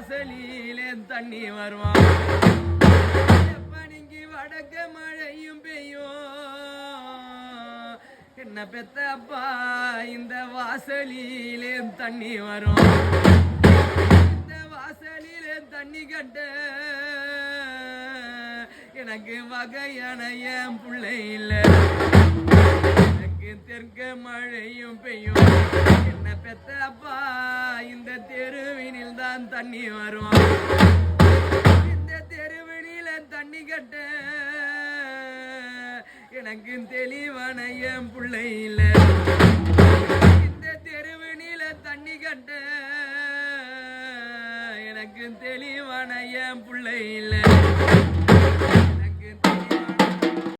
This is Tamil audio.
வாசலிலே தண்ணி வருவான் பனிக்கு வடக்க மழையும் பெய்யும் என்ன பெத்த அப்பா இந்த வாசலிலே தண்ணி வரும் இந்த வாசலிலே தண்ணி கட்ட எனக்கு வகையான என் பிள்ளை இல்லை எனக்கு தெற்க மழையும் பெய்யும் என்ன பெத்த அப்பா இந்த தெருவினில் தான் தண்ணி வரும் இந்த தெருவினில தண்ணி கட்ட எனக்கு தெளிவான என் பிள்ளை இல்லை இந்த தெருவினில தண்ணி கட்ட எனக்கு தெளிவான என் பிள்ளை இல்லை